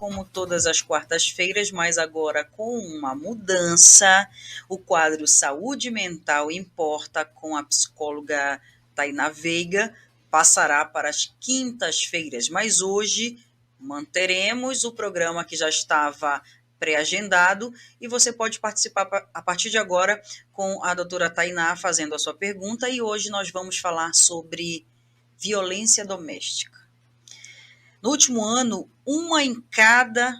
como todas as quartas-feiras, mas agora com uma mudança. O quadro Saúde Mental Importa, com a psicóloga Tainá Veiga, passará para as quintas-feiras, mas hoje manteremos o programa que já estava pré-agendado e você pode participar a partir de agora com a doutora Tainá fazendo a sua pergunta, e hoje nós vamos falar sobre violência doméstica. No último ano, uma em cada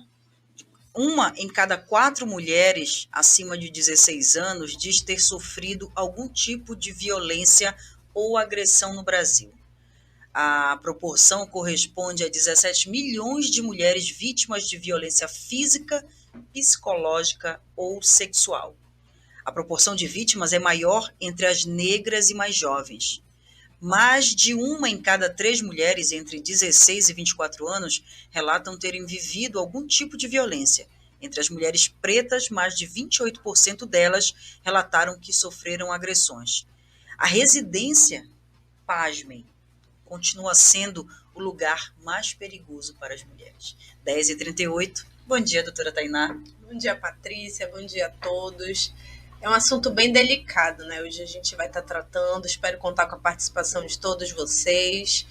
4 mulheres acima de 16 anos diz ter sofrido algum tipo de violência ou agressão no Brasil. A proporção corresponde a 17 milhões de mulheres vítimas de violência física, psicológica ou sexual. A proporção de vítimas é maior entre as negras e mais jovens. Mais de uma em cada 3 mulheres entre 16 e 24 anos relatam terem vivido algum tipo de violência. Entre as mulheres pretas, mais de 28% delas relataram que sofreram agressões. A residência, pasmem, continua sendo o lugar mais perigoso para as mulheres. 10h38. Bom dia, doutora Tainá. Bom dia, Patrícia. Bom dia a todos. É um assunto bem delicado, né? Hoje a gente vai estar tratando, espero contar com a participação de todos vocês.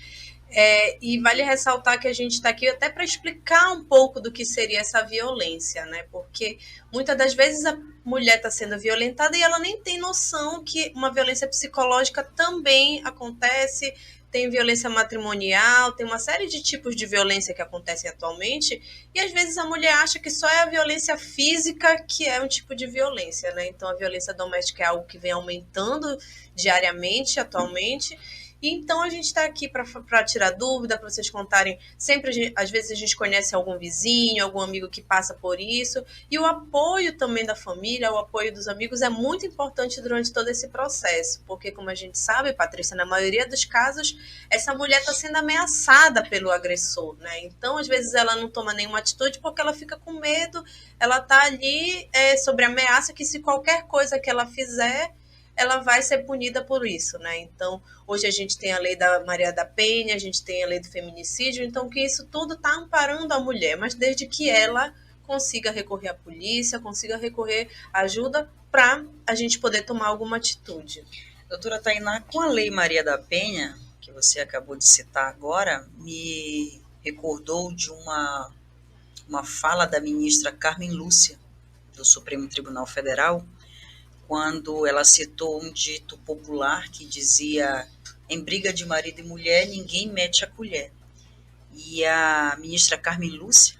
E vale ressaltar que a gente está aqui até para explicar um pouco do que seria essa violência, né? Porque muitas das vezes a mulher está sendo violentada e ela nem tem noção que uma violência psicológica também acontece. Tem violência matrimonial, tem uma série de tipos de violência que acontecem atualmente, e às vezes a mulher acha que só é a violência física que é um tipo de violência, né? Então a violência doméstica é algo que vem aumentando diariamente, atualmente. E então a gente está aqui para tirar dúvida, para vocês contarem. Sempre, às vezes, a gente conhece algum vizinho, algum amigo que passa por isso. E o apoio também da família, o apoio dos amigos é muito importante durante todo esse processo. Porque, como a gente sabe, Patrícia, na maioria dos casos, essa mulher está sendo ameaçada pelo agressor, né? Então, às vezes, ela não toma nenhuma atitude porque ela fica com medo. Ela está ali sobre ameaça que, se qualquer coisa que ela fizer, ela vai ser punida por isso, né? Então, hoje a gente tem a lei da Maria da Penha, a gente tem a lei do feminicídio, então que isso tudo está amparando a mulher, mas desde que ela consiga recorrer à polícia, consiga recorrer à ajuda para a gente poder tomar alguma atitude. Doutora Tainá, com a lei Maria da Penha, que você acabou de citar agora, me recordou de uma fala da ministra Carmen Lúcia, do Supremo Tribunal Federal, quando ela citou um dito popular que dizia: em briga de marido e mulher, ninguém mete a colher. E a ministra Carmen Lúcia,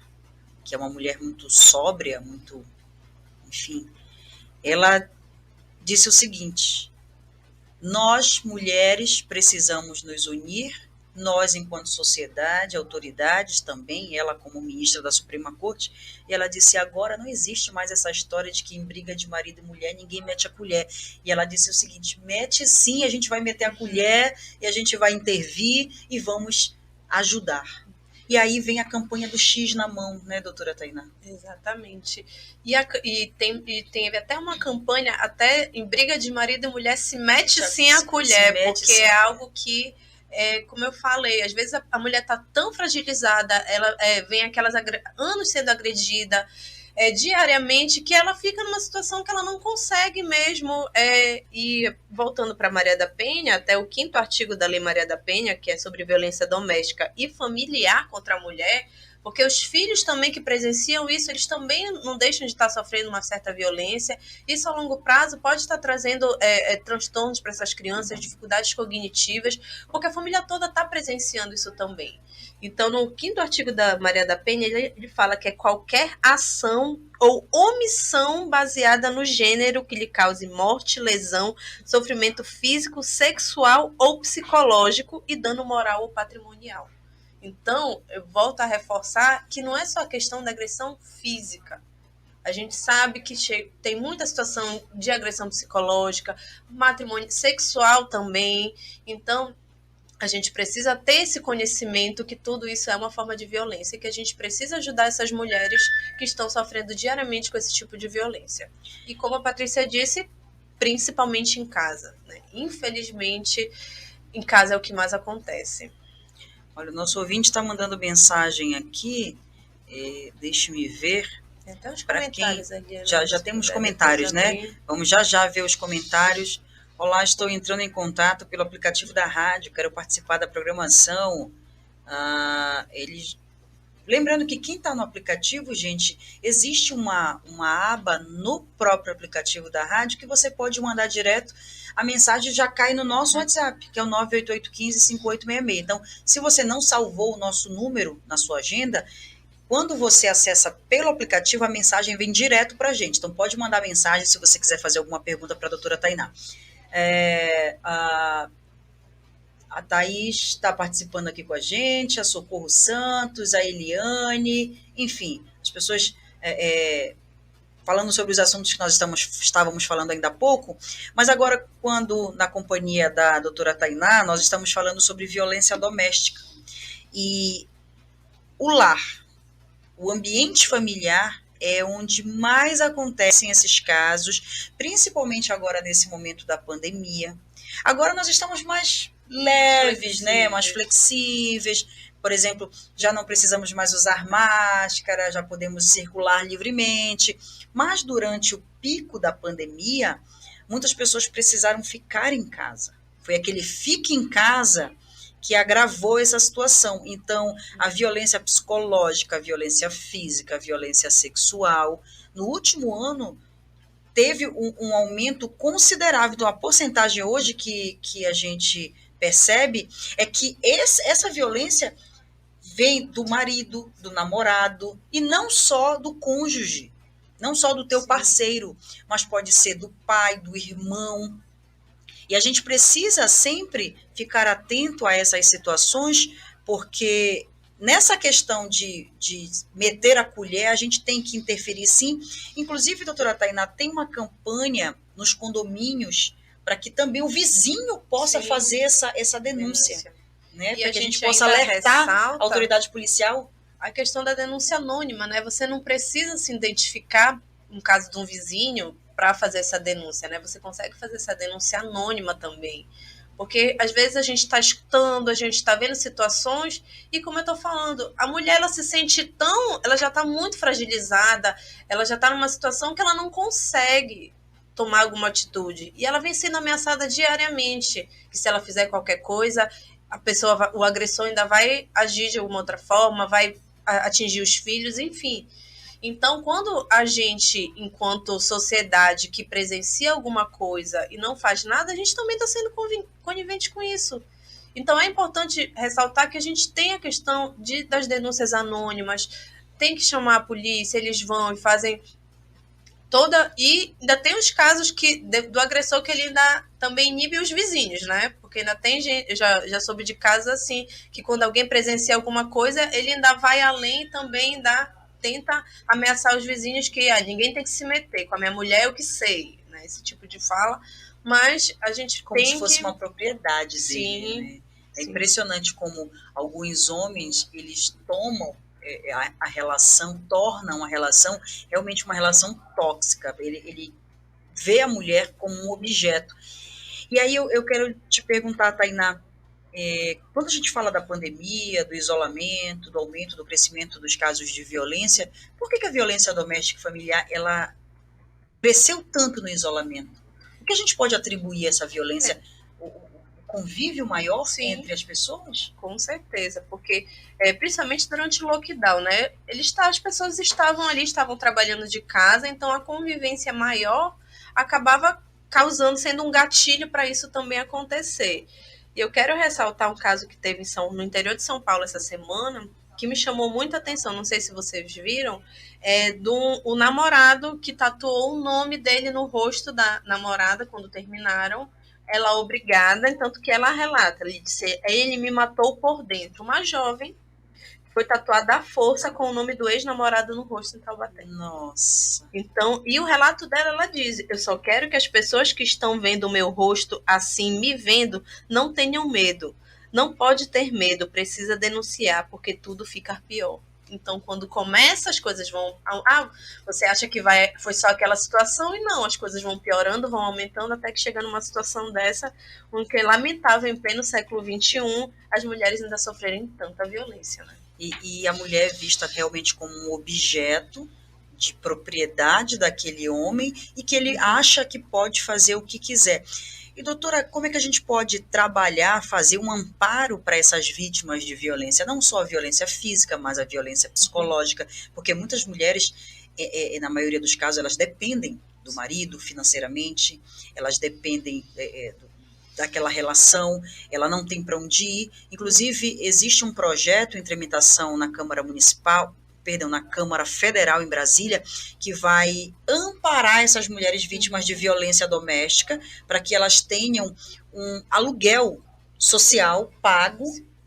que é uma mulher muito sóbria, muito, enfim, ela disse o seguinte: nós, mulheres, precisamos nos unir, nós, enquanto sociedade, autoridades também, ela como ministra da Suprema Corte, e ela disse: agora não existe mais essa história de que em briga de marido e mulher ninguém mete a colher. E ela disse o seguinte: mete sim, a gente vai meter a colher e a gente vai intervir e vamos ajudar. E aí vem a campanha do X na mão, né, doutora Tainá? Exatamente. E teve até uma campanha, até em briga de marido e mulher, se mete sim a colher, porque é algo que, como eu falei, às vezes a mulher está tão fragilizada, ela vem aquelas anos sendo agredida diariamente, que ela fica numa situação que ela não consegue mesmo. E voltando para Maria da Penha, até o 5º artigo da Lei Maria da Penha, que é sobre violência doméstica e familiar contra a mulher, porque os filhos também que presenciam isso, eles também não deixam de estar sofrendo uma certa violência. Isso a longo prazo pode estar trazendo transtornos para essas crianças, dificuldades cognitivas, porque a família toda está presenciando isso também. Então, no 5º artigo da Maria da Penha, ele fala que é qualquer ação ou omissão baseada no gênero que lhe cause morte, lesão, sofrimento físico, sexual ou psicológico e dano moral ou patrimonial. Então, eu volto a reforçar que não é só a questão da agressão física. A gente sabe que tem muita situação de agressão psicológica, matrimônio sexual também. Então, a gente precisa ter esse conhecimento que tudo isso é uma forma de violência e que a gente precisa ajudar essas mulheres que estão sofrendo diariamente com esse tipo de violência. E como a Patrícia disse, principalmente em casa, né? Infelizmente, em casa é o que mais acontece. Olha, o nosso ouvinte está mandando mensagem aqui, Deixe-me ver. Tem até os comentários ali. Já temos comentários, né? Vamos já ver os comentários. Olá, estou entrando em contato pelo aplicativo da rádio, quero participar da programação. Lembrando que quem está no aplicativo, gente, existe uma aba no próprio aplicativo da rádio que você pode mandar direto, a mensagem já cai no nosso WhatsApp, que é o 988155866. Então, se você não salvou o nosso número na sua agenda, quando você acessa pelo aplicativo, a mensagem vem direto para a gente. Então, pode mandar mensagem se você quiser fazer alguma pergunta para a doutora Tainá. A Thaís está participando aqui com a gente, a Socorro Santos, a Eliane, enfim, as pessoas falando sobre os assuntos que nós estávamos falando ainda há pouco, mas agora, quando na companhia da doutora Tainá, nós estamos falando sobre violência doméstica. E o lar, o ambiente familiar é onde mais acontecem esses casos, principalmente agora nesse momento da pandemia. Agora nós estamos mais leves, né? Mais flexíveis. Por exemplo, já não precisamos mais usar máscara, já podemos circular livremente. Mas durante o pico da pandemia, muitas pessoas precisaram ficar em casa. Foi aquele fique em casa que agravou essa situação. Então, a violência psicológica, a violência física, a violência sexual, no último ano, teve um aumento considerável. Então, a porcentagem hoje que a gente percebe é que essa violência vem do marido, do namorado, e não só do cônjuge, não só do teu parceiro, mas pode ser do pai, do irmão. E a gente precisa sempre ficar atento a essas situações, porque nessa questão de meter a colher, a gente tem que interferir sim. Inclusive, doutora Tainá, tem uma campanha nos condomínios para que também o vizinho possa fazer essa denúncia. Né? Para que a gente possa alertar a autoridade policial. A questão da denúncia anônima, né? Você não precisa se identificar, no caso de um vizinho, para fazer essa denúncia, né? Você consegue fazer essa denúncia anônima também. Porque, às vezes, a gente está escutando, a gente está vendo situações e, como eu estou falando, a mulher, ela se sente ela já está muito fragilizada, ela já está numa situação que ela não consegue tomar alguma atitude. E ela vem sendo ameaçada diariamente, que se ela fizer qualquer coisa, o agressor ainda vai agir de alguma outra forma, vai atingir os filhos, enfim. Então, quando a gente, enquanto sociedade que presencia alguma coisa e não faz nada, a gente também está sendo conivente com isso. Então, é importante ressaltar que a gente tem a questão das denúncias anônimas, tem que chamar a polícia, eles vão e fazem e ainda tem os casos do agressor que ele ainda também inibe os vizinhos, né? Porque ainda tem gente, eu já soube de casos assim, que quando alguém presencia alguma coisa, ele ainda vai além também tenta ameaçar os vizinhos que ninguém tem que se meter, com a minha mulher eu que sei, né? Esse tipo de fala. Mas a gente como se fosse uma propriedade dele, né? É impressionante como alguns homens, eles tomam a relação, tornam a relação realmente uma relação tóxica. Ele vê a mulher como um objeto. E aí eu quero te perguntar, Tainá, quando a gente fala da pandemia, do isolamento, do aumento, do crescimento dos casos de violência, por que a violência doméstica e familiar ela cresceu tanto no isolamento? O que a gente pode atribuir a essa violência? O convívio maior entre as pessoas? Com certeza, porque principalmente durante o lockdown, né? As pessoas estavam trabalhando de casa, então a convivência maior acabava sendo um gatilho para isso também acontecer. E eu quero ressaltar um caso que teve no interior de São Paulo essa semana, que me chamou muita atenção, não sei se vocês viram, o namorado que tatuou o nome dele no rosto da namorada quando terminaram, ela obrigada, tanto que ela relata, ele disse, ele me matou por dentro. Uma jovem foi tatuada à força com o nome do ex-namorado no rosto em Taubaté. Nossa. Então, e o relato dela, ela diz, eu só quero que as pessoas que estão vendo o meu rosto assim, me vendo, não tenham medo. Não pode ter medo, precisa denunciar, porque tudo fica pior. Então, quando começa, as coisas vão... você acha que foi só aquela situação? E não, as coisas vão piorando, vão aumentando, até que chega numa situação dessa, onde é lamentável, em pleno século XXI, as mulheres ainda sofrerem tanta violência, né? e a mulher é vista realmente como um objeto de propriedade daquele homem e que ele acha que pode fazer o que quiser. E, doutora, como é que a gente pode trabalhar, fazer um amparo para essas vítimas de violência? Não só a violência física, mas a violência psicológica, porque muitas mulheres, na maioria dos casos, elas dependem do marido financeiramente, elas dependem daquela relação, ela não tem para onde ir. Inclusive, existe um projeto em tramitação na Câmara Municipal, na Câmara Federal em Brasília, que vai amparar essas mulheres vítimas de violência doméstica para que elas tenham um aluguel social pago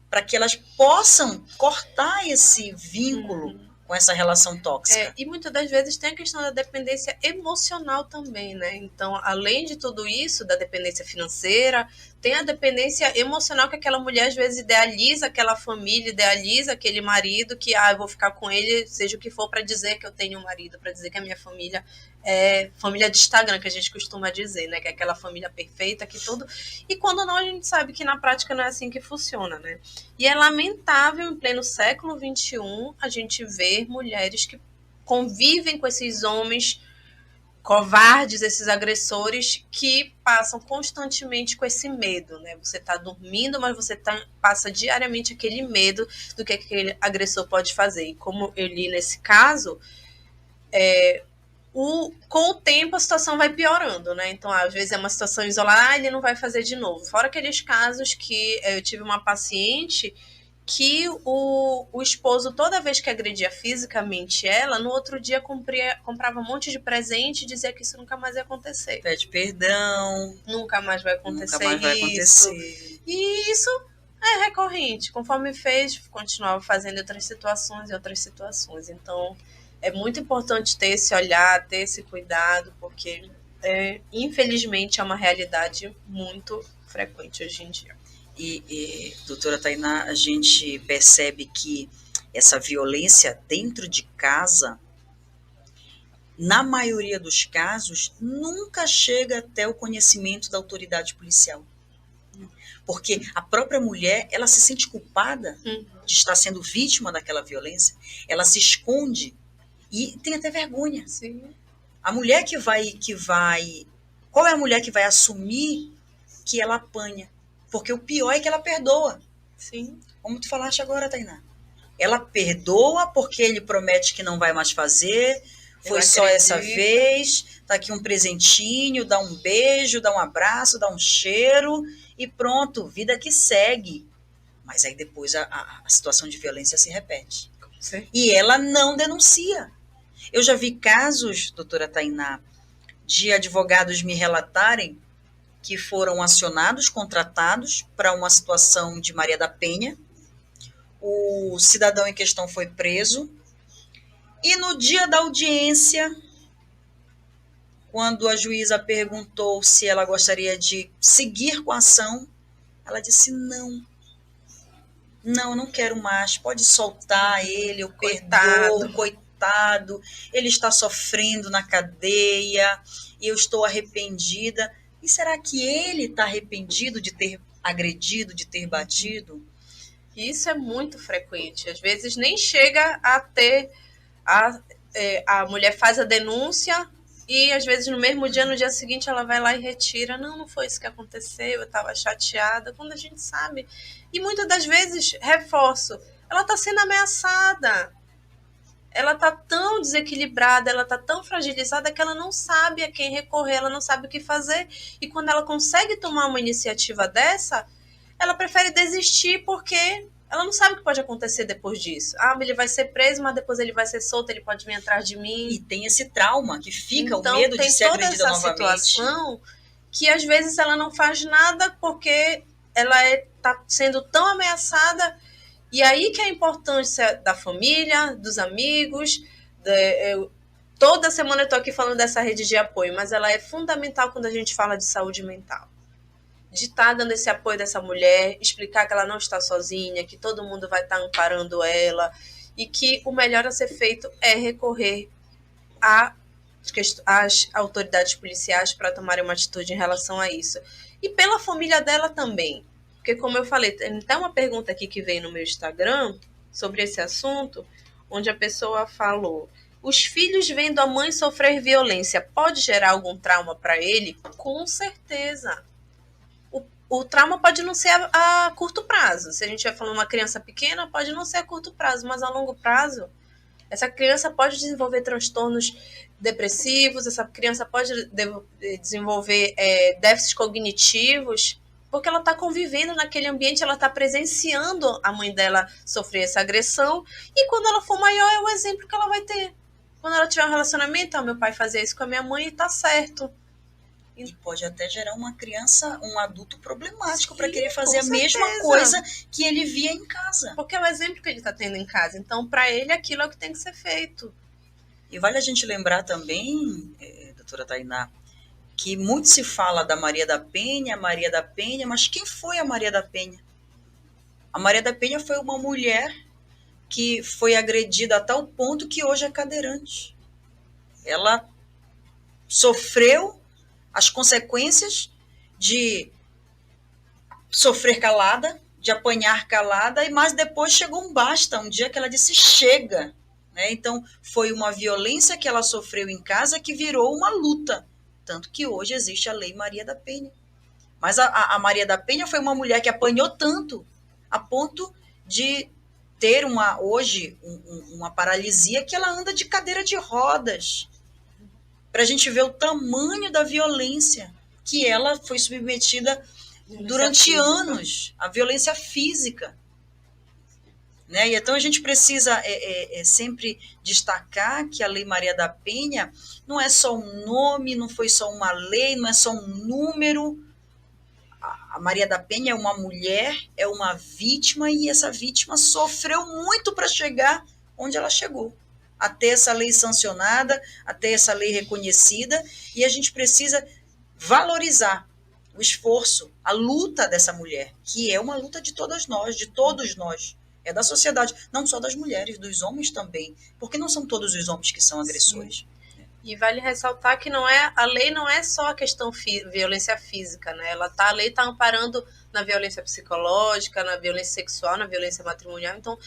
para que elas possam cortar esse vínculo com essa relação tóxica. E muitas das vezes tem a questão da dependência emocional também, né? Então, além de tudo isso, da dependência financeira, tem a dependência emocional que aquela mulher às vezes idealiza aquela família, idealiza aquele marido que, eu vou ficar com ele, seja o que for, para dizer que eu tenho um marido, para dizer que a minha família é família de Instagram, que a gente costuma dizer, né? Que é aquela família perfeita, que tudo... E quando não, a gente sabe que na prática não é assim que funciona, né? E é lamentável, em pleno século XXI, a gente ver mulheres que convivem com esses homens covardes, esses agressores que passam constantemente com esse medo, né? Você está dormindo, mas você passa diariamente aquele medo do que aquele agressor pode fazer. E como eu li nesse caso, com o tempo a situação vai piorando, né? Então, às vezes é uma situação isolada, ele não vai fazer de novo. Fora aqueles casos que eu tive uma paciente que o esposo, toda vez que agredia fisicamente ela, no outro dia comprava um monte de presente e dizia que isso nunca mais ia acontecer. Pede perdão. Nunca mais vai acontecer nunca mais vai acontecer. E isso é recorrente. Conforme fez, continuava fazendo outras situações e outras situações. Então, é muito importante ter esse olhar, ter esse cuidado, porque, infelizmente, é uma realidade muito frequente hoje em dia. E doutora Tainá, a gente percebe que essa violência dentro de casa, na maioria dos casos, nunca chega até o conhecimento da autoridade policial. Porque a própria mulher, ela se sente culpada de estar sendo vítima daquela violência, ela se esconde e tem até vergonha. Sim. A mulher que vai... Qual é a mulher que vai assumir que ela apanha? Porque o pior é que ela perdoa. Sim. Como tu falaste agora, Tainá. Ela perdoa porque ele promete que não vai mais fazer, foi só essa vez, tá aqui um presentinho, dá um beijo, dá um abraço, dá um cheiro e pronto, vida que segue. Mas aí depois a situação de violência se repete. Sim. E ela não denuncia. Eu já vi casos, doutora Tainá, de advogados me relatarem que foram acionados, contratados para uma situação de Maria da Penha. O cidadão em questão foi preso. E no dia da audiência, quando a juíza perguntou se ela gostaria de seguir com a ação, ela disse não. Não, não quero mais, pode soltar ele, eu perdoo, coitado, ele está sofrendo na cadeia, e eu estou arrependida. E será que ele está arrependido de ter agredido, de ter batido? Isso é muito frequente. Às vezes nem chega a ter... A mulher faz a denúncia e às vezes no mesmo dia, no dia seguinte, ela vai lá e retira. Não foi isso que aconteceu, eu estava chateada. Quando a gente sabe. E muitas das vezes, reforço, ela está sendo ameaçada. Ela está tão desequilibrada, ela está tão fragilizada que ela não sabe a quem recorrer, ela não sabe o que fazer. E quando ela consegue tomar uma iniciativa dessa, ela prefere desistir porque ela não sabe o que pode acontecer depois disso. Ele vai ser preso, mas depois ele vai ser solto, ele pode vir atrás de mim. E tem esse trauma que fica, então, o medo de ser agredida novamente. Tem toda essa situação que às vezes ela não faz nada porque ela está sendo tão ameaçada. E aí que é a importância da família, dos amigos. Toda semana eu estou aqui falando dessa rede de apoio, mas ela é fundamental quando a gente fala de saúde mental. De estar dando esse apoio dessa mulher, explicar que ela não está sozinha, que todo mundo vai estar amparando ela e que o melhor a ser feito é recorrer às autoridades policiais para tomarem uma atitude em relação a isso. E pela família dela também. Porque, como eu falei, tem até uma pergunta aqui que veio no meu Instagram, sobre esse assunto, onde a pessoa falou: os filhos vendo a mãe sofrer violência pode gerar algum trauma para ele? Com certeza. O trauma pode não ser a curto prazo. Se a gente vai falando uma criança pequena, pode não ser a curto prazo, mas a longo prazo, essa criança pode desenvolver transtornos depressivos, essa criança pode desenvolver déficits cognitivos, porque ela está convivendo naquele ambiente, ela está presenciando a mãe dela sofrer essa agressão, e quando ela for maior é o exemplo que ela vai ter. Quando ela tiver um relacionamento, meu pai fazia isso com a minha mãe e tá certo. E pode até gerar uma criança, um adulto problemático para querer fazer a mesma coisa que ele via em casa. Porque é o exemplo que ele está tendo em casa. Então, para ele, aquilo é o que tem que ser feito. E vale a gente lembrar também, doutora Tainá, que muito se fala da Maria da Penha, mas quem foi a Maria da Penha? A Maria da Penha foi uma mulher que foi agredida a tal ponto que hoje é cadeirante. Ela sofreu as consequências de sofrer calada, de apanhar calada, mas depois chegou um basta, um dia que ela disse chega. Né? Então, foi uma violência que ela sofreu em casa que virou uma luta. Tanto que hoje existe a Lei Maria da Penha. Mas a Maria da Penha foi uma mulher que apanhou tanto, a ponto de ter hoje uma paralisia que ela anda de cadeira de rodas. Para a gente ver o tamanho da violência que ela foi submetida durante anos, a violência física. Né? E então a gente precisa sempre destacar que a Lei Maria da Penha não é só um nome, não foi só uma lei, não é só um número. A Maria da Penha é uma mulher, é uma vítima, e essa vítima sofreu muito para chegar onde ela chegou. A ter essa lei sancionada, a ter essa lei reconhecida, e a gente precisa valorizar o esforço, a luta dessa mulher, que é uma luta de todas nós, de todos nós, é da sociedade, não só das mulheres, dos homens também, porque não são todos os homens que são agressores. Sim. E vale ressaltar que a lei não é só a questão violência física, né? A lei está amparando na violência psicológica, na violência sexual, na violência matrimonial, então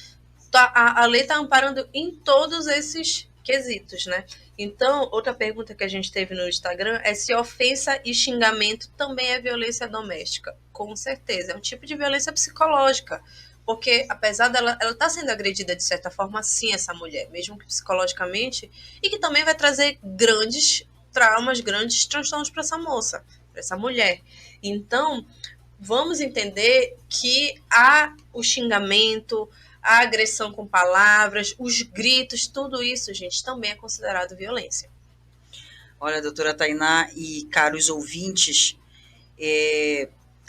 a lei está amparando em todos esses quesitos, né? Então, outra pergunta que a gente teve no Instagram é se ofensa e xingamento também é violência doméstica. Com certeza, é um tipo de violência psicológica, porque apesar dela, ela está sendo agredida de certa forma, sim, essa mulher, mesmo que psicologicamente, e que também vai trazer grandes traumas, grandes transtornos para essa moça, para essa mulher. Então, vamos entender que o xingamento, a agressão com palavras, os gritos, tudo isso, gente, também é considerado violência. Olha, doutora Tainá e caros ouvintes,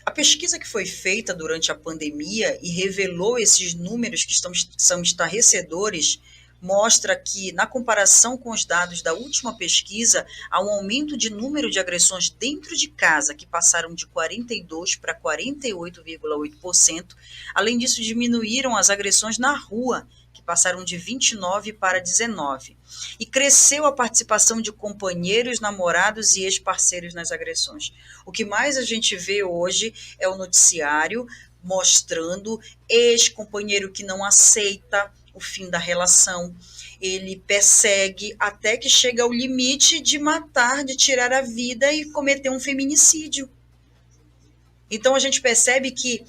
a pesquisa que foi feita durante a pandemia e revelou esses números que são estarrecedores, mostra que, na comparação com os dados da última pesquisa, há um aumento de número de agressões dentro de casa, que passaram de 42% para 48,8%. Além disso, diminuíram as agressões na rua, que passaram de 29% para 19%. E cresceu a participação de companheiros, namorados e ex-parceiros nas agressões. O que mais a gente vê hoje é o noticiário mostrando ex-companheiro que não aceita o fim da relação, ele persegue até que chega ao limite de matar, de tirar a vida e cometer um feminicídio. Então a gente percebe que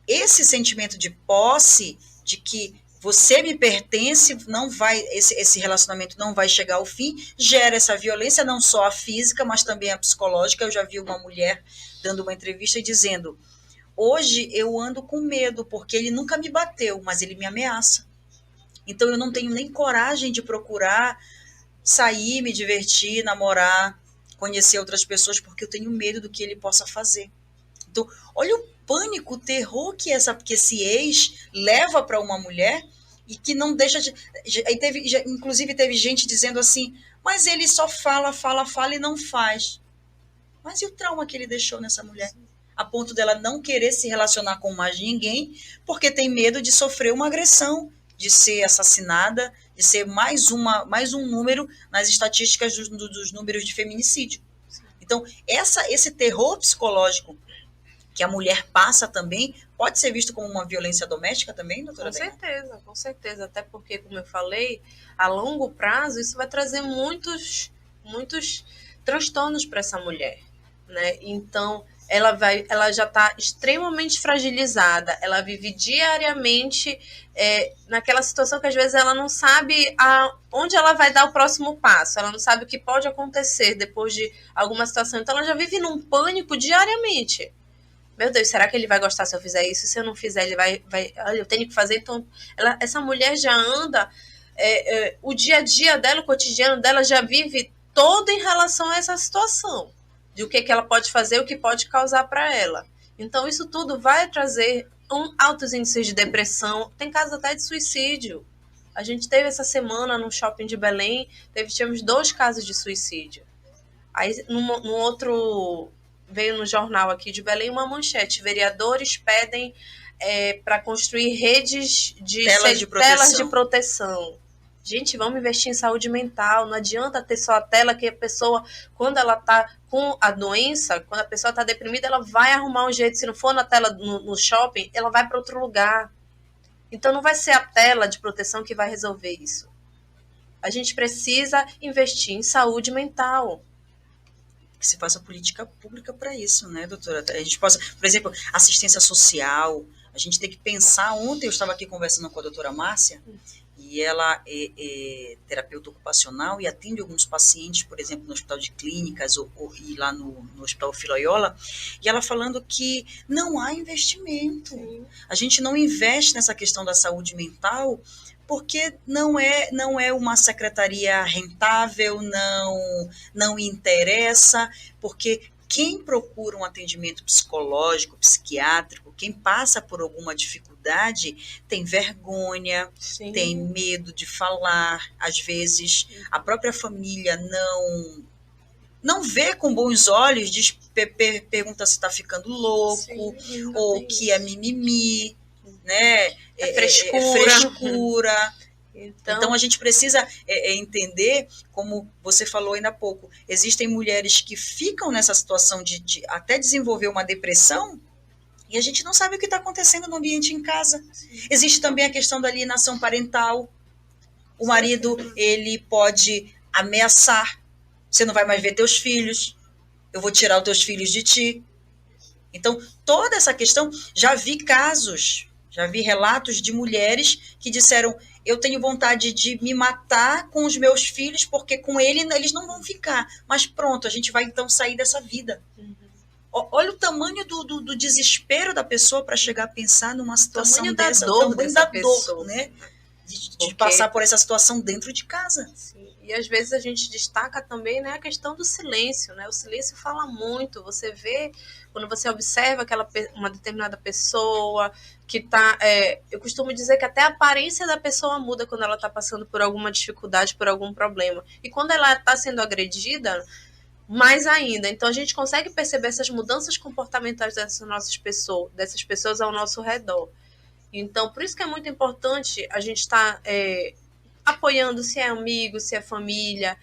esse sentimento de posse, de que você me pertence, não vai, esse relacionamento não vai chegar ao fim, gera essa violência, não só a física, mas também a psicológica. Eu já vi uma mulher dando uma entrevista e dizendo: hoje eu ando com medo, porque ele nunca me bateu, mas ele me ameaça. Então, eu não tenho nem coragem de procurar sair, me divertir, namorar, conhecer outras pessoas, porque eu tenho medo do que ele possa fazer. Então, olha o pânico, o terror que esse ex leva para uma mulher e que não deixa de... Inclusive, teve gente dizendo assim, mas ele só fala e não faz. Mas e o trauma que ele deixou nessa mulher? A ponto dela não querer se relacionar com mais ninguém, porque tem medo de sofrer uma agressão, de ser assassinada, de ser mais um número nas estatísticas dos números de feminicídio. Então, esse terror psicológico que a mulher passa também, pode ser visto como uma violência doméstica também, doutora? Com certeza. Até porque, como eu falei, a longo prazo isso vai trazer muitos transtornos para essa mulher, né? Então, ela já está extremamente fragilizada, ela vive diariamente naquela situação que às vezes ela não sabe onde ela vai dar o próximo passo, ela não sabe o que pode acontecer depois de alguma situação, então ela já vive num pânico diariamente. Meu Deus, será que ele vai gostar se eu fizer isso? Se eu não fizer, ele vai eu tenho que fazer. Então, essa mulher já anda, o dia a dia dela, o cotidiano dela já vive todo em relação a essa situação, de o que ela pode fazer, o que pode causar para ela. Então, isso tudo vai trazer altos índices de depressão, tem casos até de suicídio. A gente teve essa semana no shopping de Belém, tivemos 2 casos de suicídio. Aí, no outro, veio no jornal aqui de Belém uma manchete: vereadores pedem para construir redes de telas de proteção. Gente, vamos investir em saúde mental. Não adianta ter só a tela, que a pessoa, quando ela está com a doença, quando a pessoa está deprimida, ela vai arrumar um jeito. Se não for na tela no shopping, ela vai para outro lugar. Então não vai ser a tela de proteção que vai resolver isso. A gente precisa investir em saúde mental. Que se faça política pública para isso, né, doutora? A gente possa, por exemplo, assistência social, a gente tem que pensar. Ontem eu estava aqui conversando com a doutora Márcia, e ela é terapeuta ocupacional e atende alguns pacientes, por exemplo, no Hospital de Clínicas ou lá no Hospital Filiola, e ela falando que não há investimento. Sim. A gente não investe nessa questão da saúde mental, porque não é uma secretaria rentável, não interessa, porque quem procura um atendimento psicológico, psiquiátrico, quem passa por alguma dificuldade, tem vergonha, Sim. tem medo de falar, às vezes a própria família não vê com bons olhos, pergunta se está ficando louco, Sim, ou que é mimimi, né? Frescura. Então a gente precisa entender, como você falou ainda há pouco, existem mulheres que ficam nessa situação de até desenvolver uma depressão, e a gente não sabe o que está acontecendo no ambiente em casa. Existe também a questão da alienação parental. O marido, ele pode ameaçar: você não vai mais ver teus filhos, eu vou tirar os teus filhos de ti. Então, toda essa questão, já vi relatos de mulheres que disseram: eu tenho vontade de me matar com os meus filhos, porque com eles não vão ficar. Mas pronto, a gente vai então sair dessa vida. Uhum. Olha o tamanho do desespero da pessoa para chegar a pensar numa situação dessa. O tamanho da dor, né? De passar por essa situação dentro de casa. Sim. E às vezes a gente destaca também, né, a questão do silêncio, né? O silêncio fala muito. Você vê, quando você observa uma determinada pessoa que está... eu costumo dizer que até a aparência da pessoa muda quando ela está passando por alguma dificuldade, por algum problema. E quando ela está sendo agredida, mais ainda. Então a gente consegue perceber essas mudanças comportamentais dessas pessoas ao nosso redor. Então, por isso que é muito importante a gente estar apoiando, se é amigo, se é família,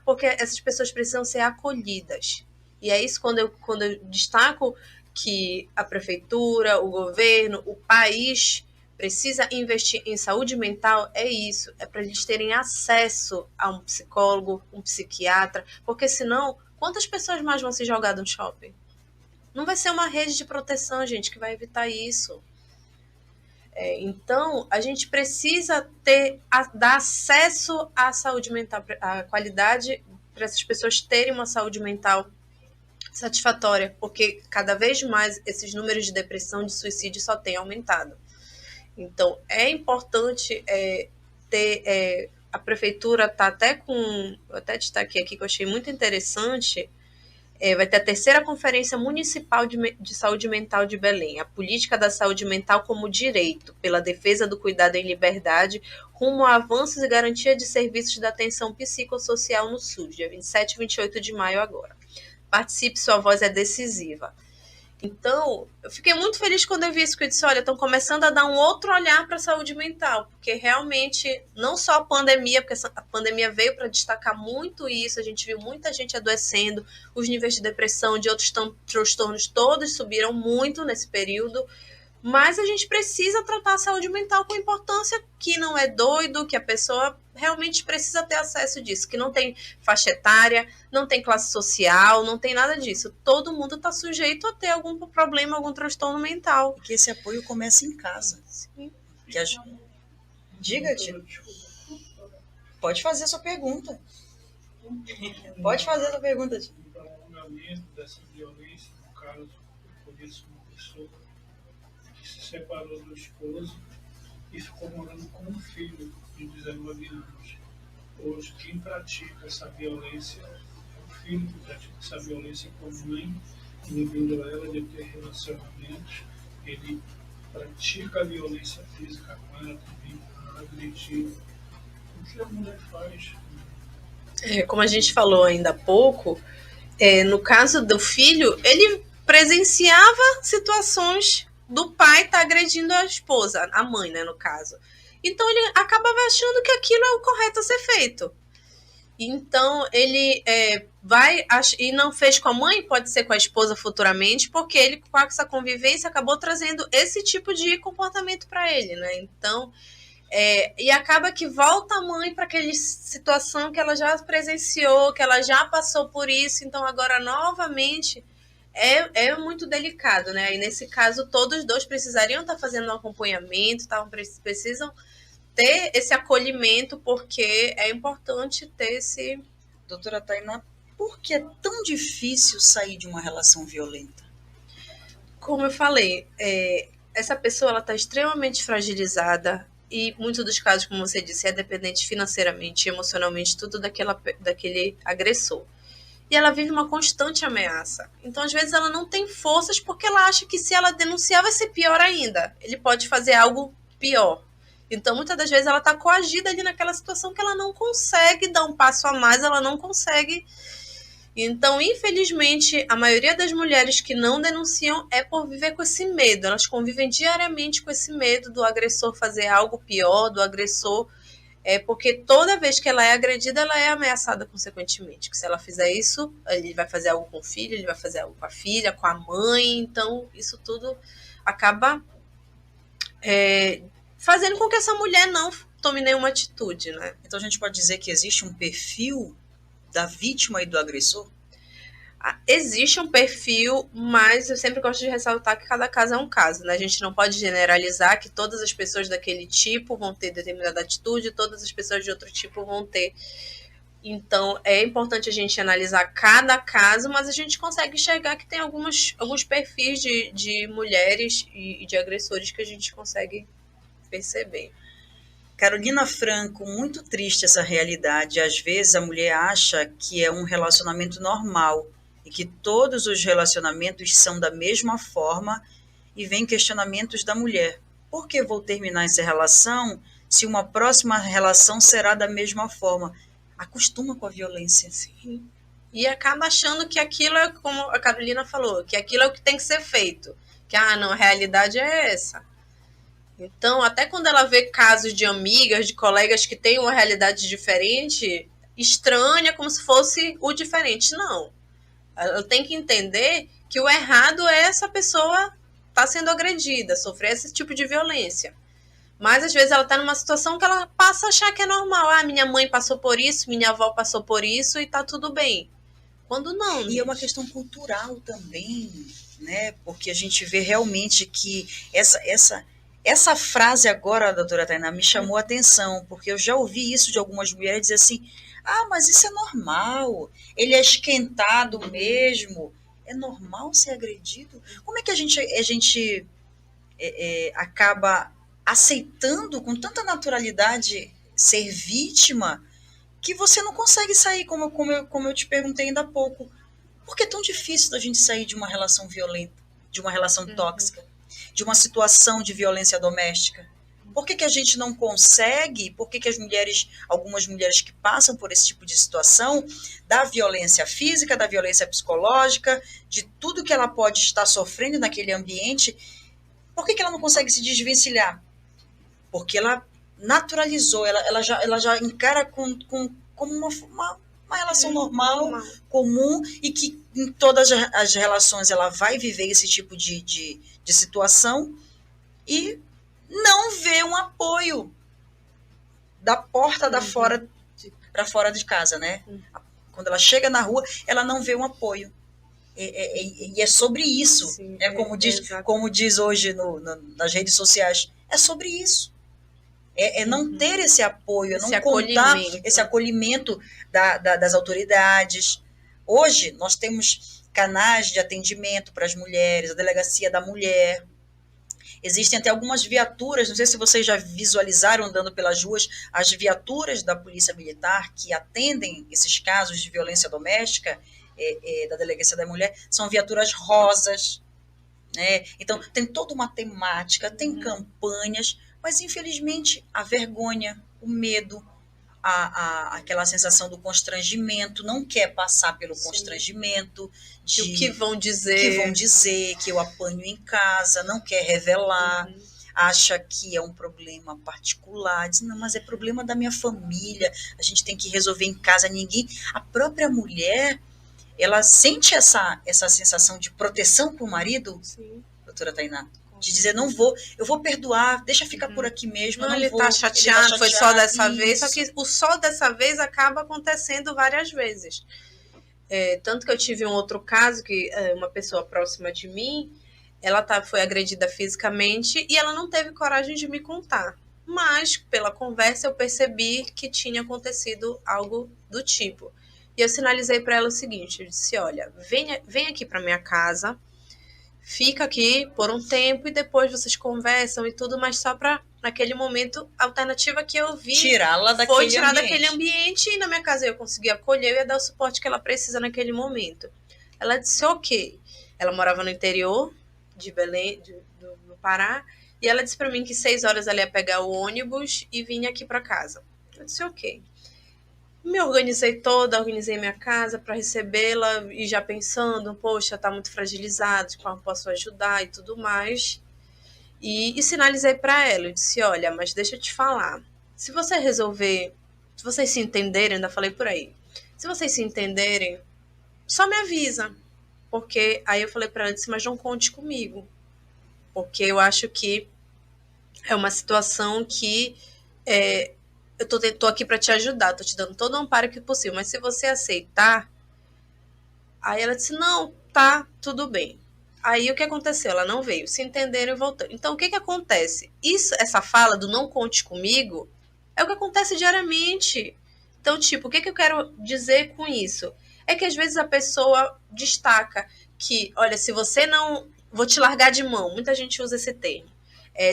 porque essas pessoas precisam ser acolhidas. E é isso quando eu destaco que a prefeitura, o governo, o país precisa investir em saúde mental, é isso, é para eles terem acesso a um psicólogo, um psiquiatra, porque senão, quantas pessoas mais vão se jogar no shopping? Não vai ser uma rede de proteção, gente, que vai evitar isso. Então, a gente precisa dar acesso à saúde mental, à qualidade, para essas pessoas terem uma saúde mental satisfatória, porque cada vez mais esses números de depressão, de suicídio só têm aumentado. Então, é importante ter... a prefeitura está até com... Eu até destaquei aqui que eu achei muito interessante... vai ter a 3ª Conferência Municipal de Saúde Mental de Belém, a política da saúde mental como direito, pela defesa do cuidado em liberdade, rumo a avanços e garantia de serviços da atenção psicossocial no SUS, dia 27 e 28 de maio agora. Participe, sua voz é decisiva. Então, eu fiquei muito feliz quando eu vi isso, que eu disse, olha, estão começando a dar um outro olhar para a saúde mental, porque realmente, não só a pandemia, porque a pandemia veio para destacar muito isso, a gente viu muita gente adoecendo, os níveis de depressão, de outros transtornos todos subiram muito nesse período, mas a gente precisa tratar a saúde mental com importância, que não é doido, que a pessoa realmente precisa ter acesso disso, que não tem faixa etária, não tem classe social, não tem nada disso. Todo mundo está sujeito a ter algum problema, algum transtorno mental. E que esse apoio começa em casa. Sim. Que a... Diga, tio. Pode fazer a sua pergunta. Pode fazer a sua pergunta, tio. O prolongamento dessa violência, no caso, eu conheço uma pessoa que se separou do esposo e ficou morando com um filho de 19 anos. Hoje, quem pratica essa violência é o filho que pratica essa violência com a mãe, inibindo ela de ter relacionamentos. Ele pratica a violência física com ela também, agredindo. O que a mulher faz? Como a gente falou ainda há pouco, no caso do filho, ele presenciava situações do pai estar agredindo a esposa, a mãe, né, no caso. Então ele acabava achando que aquilo é o correto a ser feito. Então ele vai e não fez com a mãe, pode ser com a esposa futuramente, porque ele com essa convivência acabou trazendo esse tipo de comportamento para ele, né? Então e acaba que volta a mãe para aquela situação que ela já presenciou, que ela já passou por isso, então agora novamente é muito delicado, né? E nesse caso, todos os dois precisariam estar fazendo um acompanhamento, precisam ter esse acolhimento, porque é importante ter esse... Doutora Tainá, por que é tão difícil sair de uma relação violenta? Como eu falei, essa pessoa ela está extremamente fragilizada e muitos dos casos, como você disse, é dependente financeiramente, emocionalmente, tudo daquele agressor. E ela vive uma constante ameaça. Então, às vezes, ela não tem forças porque ela acha que se ela denunciar vai ser pior ainda. Ele pode fazer algo pior. Então, muitas das vezes, ela está coagida ali naquela situação que ela não consegue dar um passo a mais, ela não consegue. Então, infelizmente, a maioria das mulheres que não denunciam é por viver com esse medo. Elas convivem diariamente com esse medo do agressor fazer algo pior, do agressor... porque toda vez que ela é agredida, ela é ameaçada consequentemente. Que se ela fizer isso, ele vai fazer algo com o filho, ele vai fazer algo com a filha, com a mãe. Então, isso tudo acaba fazendo com que essa mulher não tome nenhuma atitude, né? Então, a gente pode dizer que existe um perfil da vítima e do agressor? Existe um perfil, mas eu sempre gosto de ressaltar que cada caso é um caso, né? A gente não pode generalizar que todas as pessoas daquele tipo vão ter determinada atitude, todas as pessoas de outro tipo vão ter. Então, é importante a gente analisar cada caso, mas a gente consegue enxergar que tem alguns perfis de mulheres e de agressores que a gente consegue perceber. Carolina Franco, muito triste essa realidade. Às vezes a mulher acha que é um relacionamento normal e que todos os relacionamentos são da mesma forma e vem questionamentos da mulher. Por que vou terminar essa relação se uma próxima relação será da mesma forma? Acostuma com a violência. Sim. E acaba achando que aquilo é, como a Carolina falou, que aquilo é o que tem que ser feito. Que, não, a realidade é essa. Então, até quando ela vê casos de amigas, de colegas que têm uma realidade diferente, estranha, como se fosse o diferente. Não. Ela tem que entender que o errado é essa pessoa estar sendo agredida, sofrer esse tipo de violência. Mas, às vezes, ela está numa situação que ela passa a achar que é normal. Minha mãe passou por isso, minha avó passou por isso e tá tudo bem. Quando não. E é uma questão cultural também, né? Porque a gente vê realmente que essa frase agora, doutora Tainá, me chamou a atenção, porque eu já ouvi isso de algumas mulheres dizer assim, mas isso é normal, ele é esquentado mesmo, é normal ser agredido? Como é que a gente acaba aceitando com tanta naturalidade ser vítima que você não consegue sair, como eu te perguntei ainda há pouco? Por que é tão difícil da gente sair de uma relação violenta, de uma relação tóxica, de uma situação de violência doméstica? Por que a gente não consegue, por que algumas mulheres que passam por esse tipo de situação, da violência física, da violência psicológica, de tudo que ela pode estar sofrendo naquele ambiente, por que ela não consegue se desvencilhar? Porque ela naturalizou, ela já encara como uma relação normal, comum, e que em todas as relações ela vai viver esse tipo de situação e não vê um apoio da porta para fora de casa, né? Quando ela chega na rua, ela não vê um apoio. E é sobre isso. Sim, como diz hoje nas redes sociais, é sobre isso. Não ter esse apoio, esse não contar esse acolhimento das autoridades. Hoje, nós temos canais de atendimento para as mulheres, a Delegacia da Mulher. Existem até algumas viaturas, não sei se vocês já visualizaram andando pelas ruas, as viaturas da Polícia Militar que atendem esses casos de violência doméstica, da Delegacia da Mulher, são viaturas rosas, né? Então, tem toda uma temática, tem campanhas, mas, infelizmente, a vergonha, o medo, aquela sensação do constrangimento, não quer passar pelo constrangimento. O que vão dizer. Que eu apanho em casa, não quer revelar, acha que é um problema particular, diz, não, mas é problema da minha família, a gente tem que resolver em casa, a própria mulher, ela sente essa sensação de proteção para o marido, Sim. doutora Tainá, de dizer, eu vou perdoar, deixa ficar por aqui mesmo. Ele está chateado, foi só dessa vez, só que o só dessa vez acaba acontecendo várias vezes. Tanto que eu tive um outro caso, que uma pessoa próxima de mim, ela foi agredida fisicamente e ela não teve coragem de me contar. Mas, pela conversa, eu percebi que tinha acontecido algo do tipo. E eu sinalizei para ela o seguinte, eu disse, olha, vem aqui para minha casa, fica aqui por um tempo e depois vocês conversam e tudo, mas só para, naquele momento, a alternativa que eu vi foi tirar daquele ambiente, e na minha casa eu consegui acolher, eu ia dar o suporte que ela precisa naquele momento. Ela disse, ok. Ela morava no interior de Belém, do Pará, e ela disse para mim que 6 horas ela ia pegar o ônibus e vinha aqui para casa. Eu disse, ok. Me organizei minha casa para recebê-la e já pensando, poxa, tá muito fragilizado, como posso ajudar e tudo mais. E sinalizei para ela, eu disse, olha, mas deixa eu te falar, se vocês se entenderem, ainda falei por aí, se vocês se entenderem, só me avisa. Porque aí eu falei para ela, disse, mas não conte comigo, porque eu acho que é uma situação que eu tô aqui para te ajudar, tô te dando todo o amparo que possível, mas se você aceitar... Aí ela disse, não, tá, tudo bem. Aí o que aconteceu? Ela não veio, se entenderam e voltaram. Então o que acontece? Essa fala do não conte comigo é o que acontece diariamente. Então, tipo, o que eu quero dizer com isso? É que às vezes a pessoa destaca que, olha, se você não... Vou te largar de mão. Muita gente usa esse termo.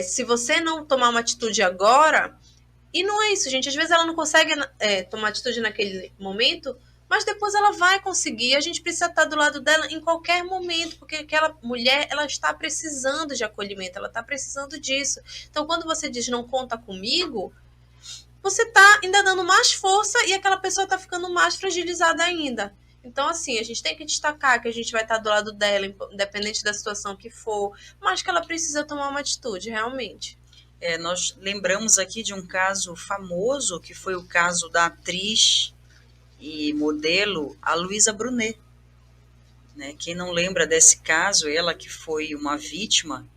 Se você não tomar uma atitude agora... E não é isso, gente. Às vezes ela não consegue tomar atitude naquele momento, mas depois ela vai conseguir. A gente precisa estar do lado dela em qualquer momento, porque aquela mulher, ela está precisando de acolhimento, ela está precisando disso. Então, quando você diz não conta comigo, você está ainda dando mais força e aquela pessoa está ficando mais fragilizada ainda. Então, assim, a gente tem que destacar que a gente vai estar do lado dela, independente da situação que for, mas que ela precisa tomar uma atitude, realmente. Nós lembramos aqui de um caso famoso, que foi o caso da atriz e modelo a Luísa Brunet. Né? Quem não lembra desse caso, ela que foi uma vítima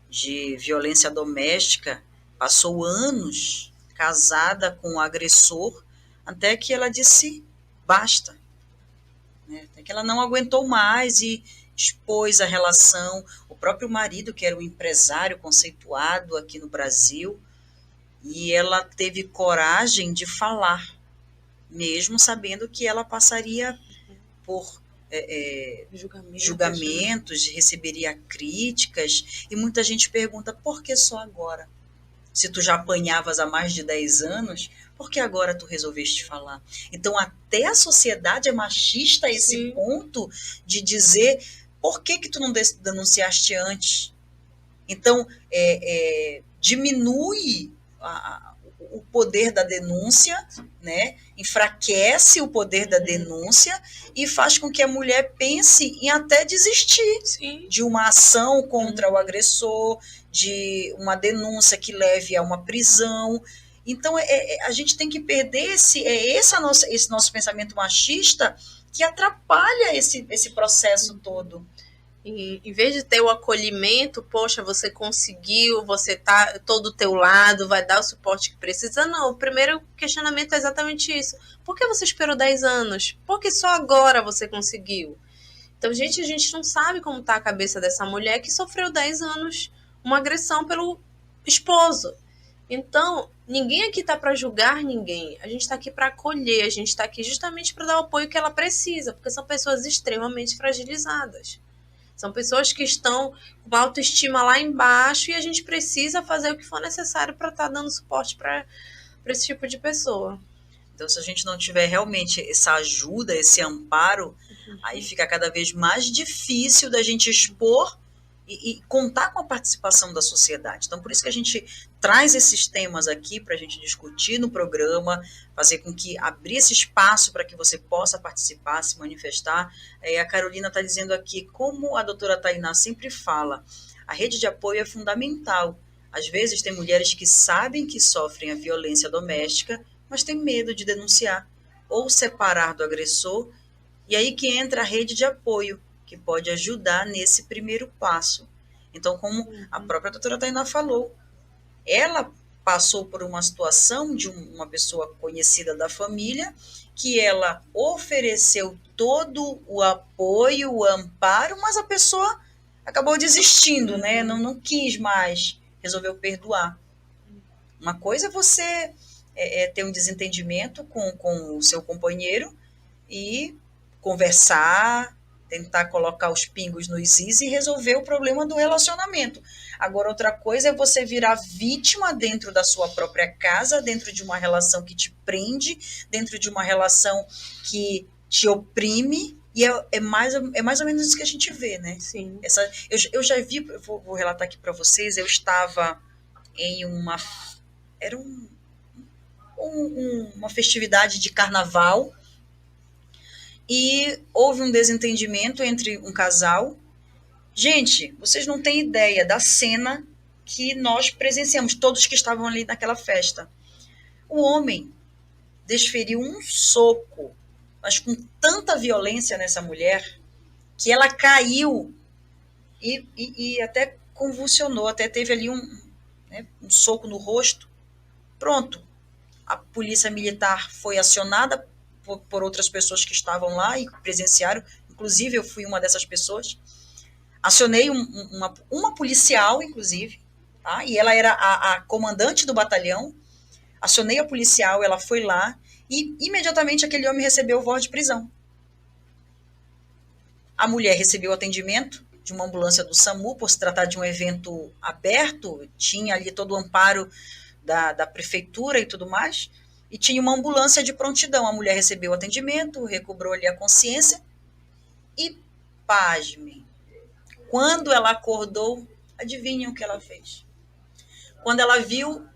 de violência doméstica, passou anos casada com o agressor, até que ela disse basta. Né? Até que ela não aguentou mais e expôs a relação. O próprio marido, que era um empresário conceituado aqui no Brasil, e ela teve coragem de falar, mesmo sabendo que ela passaria por julgamentos, receberia críticas, e muita gente pergunta, por que só agora? Se tu já apanhavas há mais de 10 anos, por que agora tu resolveste falar? Então, até a sociedade é machista a esse ponto de dizer, por que tu não denunciaste antes? Então, diminui o poder da denúncia, né? Enfraquece o poder da denúncia e faz com que a mulher pense em até desistir Sim. de uma ação contra o agressor, de uma denúncia que leve a uma prisão. Então, a gente tem que perder esse nosso pensamento machista que atrapalha esse processo todo. Em vez de ter o acolhimento, poxa, você conseguiu, você tá todo do teu lado, vai dar o suporte que precisa. Não, o primeiro questionamento é exatamente isso. Por que você esperou 10 anos? Por que só agora você conseguiu? Então, a gente não sabe como está a cabeça dessa mulher que sofreu 10 anos uma agressão pelo esposo. Então, ninguém aqui está para julgar ninguém. A gente está aqui para acolher, a gente está aqui justamente para dar o apoio que ela precisa, porque são pessoas extremamente fragilizadas. São pessoas que estão com uma autoestima lá embaixo e a gente precisa fazer o que for necessário para estar dando suporte para esse tipo de pessoa. Então, se a gente não tiver realmente essa ajuda, esse amparo, aí fica cada vez mais difícil da gente expor e contar com a participação da sociedade. Então, por isso que a gente traz esses temas aqui para a gente discutir no programa, fazer com que abrir esse espaço para que você possa participar, se manifestar. A Carolina está dizendo aqui, como a doutora Tainá sempre fala, a rede de apoio é fundamental. Às vezes tem mulheres que sabem que sofrem a violência doméstica, mas têm medo de denunciar ou separar do agressor, e aí que entra a rede de apoio, que pode ajudar nesse primeiro passo. Então, como a própria doutora Tainá falou, ela passou por uma situação de uma pessoa conhecida da família, que ela ofereceu todo o apoio, o amparo, mas a pessoa acabou desistindo, né? Não quis mais, resolveu perdoar. Uma coisa é você ter um desentendimento com o seu companheiro e conversar, tentar colocar os pingos nos is e resolver o problema do relacionamento. Agora, outra coisa é você virar vítima dentro da sua própria casa, dentro de uma relação que te prende, dentro de uma relação que te oprime, e é mais ou menos isso que a gente vê, né? Sim. Eu já vi, vou relatar aqui para vocês, eu estava em era uma festividade de carnaval, e houve um desentendimento entre um casal. Gente, vocês não têm ideia da cena que nós presenciamos, todos que estavam ali naquela festa. O homem desferiu um soco, mas com tanta violência nessa mulher, que ela caiu e até convulsionou, até teve ali um soco no rosto. Pronto. A polícia militar foi acionada por outras pessoas que estavam lá e presenciaram, inclusive eu fui uma dessas pessoas. Acionei uma policial, inclusive, tá? E ela era a comandante do batalhão. Acionei a policial, ela foi lá e imediatamente aquele homem recebeu voz de prisão. A mulher recebeu atendimento de uma ambulância do SAMU, por se tratar de um evento aberto, tinha ali todo o amparo da prefeitura e tudo mais, e tinha uma ambulância de prontidão. A mulher recebeu o atendimento, recobrou ali a consciência e, pasmem, quando ela acordou, adivinhem o que ela fez? Quando ela viu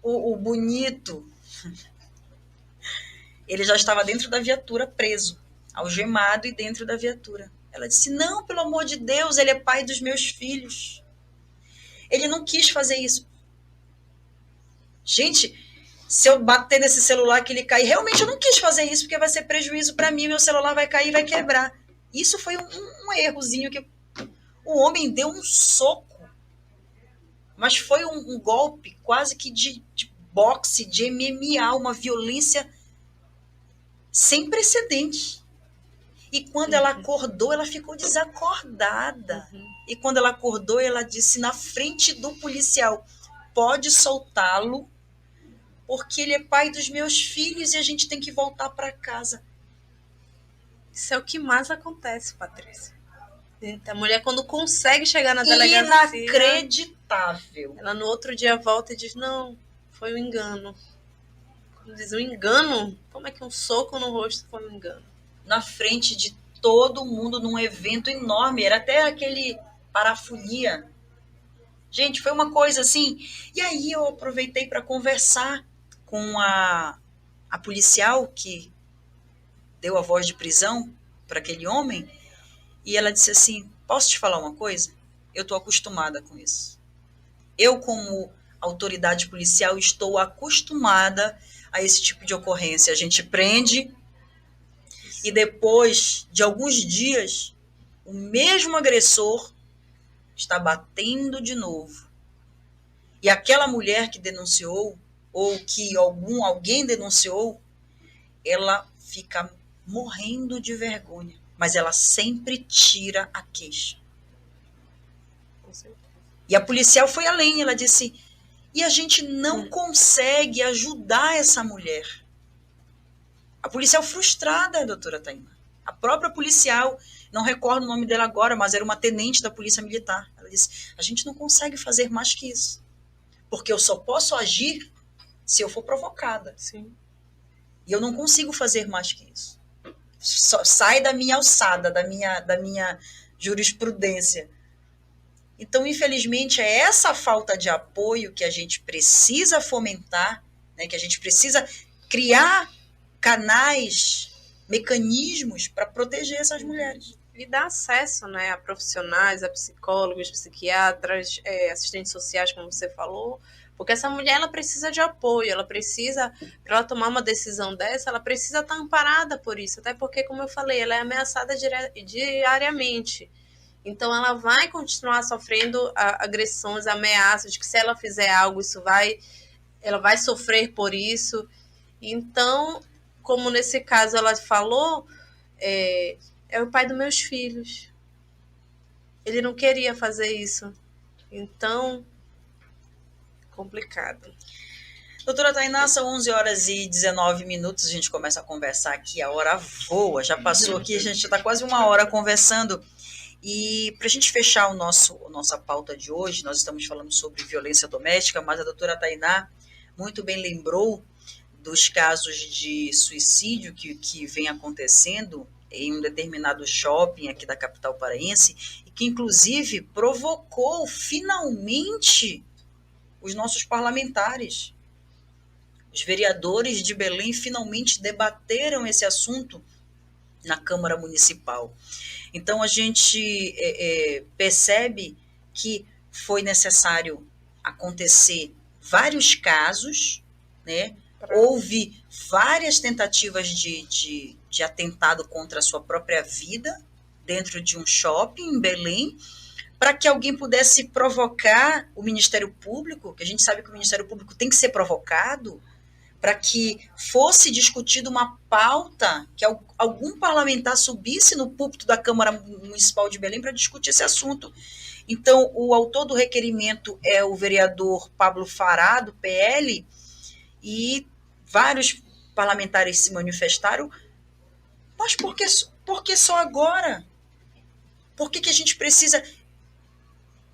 o bonito, ele já estava dentro da viatura, preso, algemado e dentro da viatura. Ela disse, não, pelo amor de Deus, ele é pai dos meus filhos. Ele não quis fazer isso. Gente, se eu bater nesse celular que ele cair, realmente eu não quis fazer isso, porque vai ser prejuízo para mim, meu celular vai cair e vai quebrar. Isso foi um errozinho que o homem deu um soco, mas foi um golpe quase que de boxe, de MMA, uma violência sem precedentes. E quando ela acordou, ela ficou desacordada. E quando ela acordou, ela disse na frente do policial, pode soltá-lo, porque ele é pai dos meus filhos e a gente tem que voltar para casa. Isso é o que mais acontece, Patrícia. A mulher, quando consegue chegar na delegacia... Inacreditável. Ela no outro dia volta e diz, não, foi um engano. Quando diz, um engano? Como é que um soco no rosto foi um engano? Na frente de todo mundo, num evento enorme. Era até aquele parafolia. Gente, foi uma coisa assim. E aí eu aproveitei para conversar com a policial que deu a voz de prisão para aquele homem. E ela disse assim, posso te falar uma coisa? Eu estou acostumada com isso. Eu, como autoridade policial, estou acostumada a esse tipo de ocorrência. A gente prende e depois de alguns dias, o mesmo agressor está batendo de novo. E aquela mulher que denunciou, ou que alguém denunciou, ela fica morrendo de vergonha. Mas ela sempre tira a queixa. E a policial foi além, ela disse, e a gente não consegue ajudar essa mulher. A policial frustrada, doutora Tainá. A própria policial, não recordo o nome dela agora, mas era uma tenente da polícia militar. Ela disse, a gente não consegue fazer mais que isso. Porque eu só posso agir se eu for provocada. Sim. E eu não consigo fazer mais que isso. Sai da minha alçada, da minha jurisprudência. Então, infelizmente, é essa falta de apoio que a gente precisa fomentar, né, que a gente precisa criar canais, mecanismos para proteger essas mulheres. E dar acesso, né, a profissionais, a psicólogos, psiquiatras, assistentes sociais, como você falou, porque essa mulher ela precisa de apoio, ela precisa, para ela tomar uma decisão dessa, ela precisa estar amparada por isso, até porque, como eu falei, ela é ameaçada diariamente. Então, ela vai continuar sofrendo agressões, ameaças, de que se ela fizer algo, ela vai sofrer por isso. Então, como nesse caso ela falou, é o pai dos meus filhos. Ele não queria fazer isso. Então, complicado. Doutora Tainá, são 11 horas e 19 minutos, a gente começa a conversar aqui, a hora voa, já passou aqui, a gente já está quase uma hora conversando. E para a gente fechar a nossa pauta de hoje, nós estamos falando sobre violência doméstica, mas a doutora Tainá muito bem lembrou dos casos de suicídio que vem acontecendo em um determinado shopping aqui da capital paraense, e que inclusive provocou finalmente os nossos parlamentares. Os vereadores de Belém finalmente debateram esse assunto na Câmara Municipal. Então, a gente percebe que foi necessário acontecer vários casos, né? Houve várias tentativas de atentado contra a sua própria vida dentro de um shopping em Belém, para que alguém pudesse provocar o Ministério Público, que a gente sabe que o Ministério Público tem que ser provocado, para que fosse discutida uma pauta, que algum parlamentar subisse no púlpito da Câmara Municipal de Belém para discutir esse assunto. Então, o autor do requerimento é o vereador Pablo Fará, do PL, e vários parlamentares se manifestaram. Mas por que só agora? Por que a gente precisa...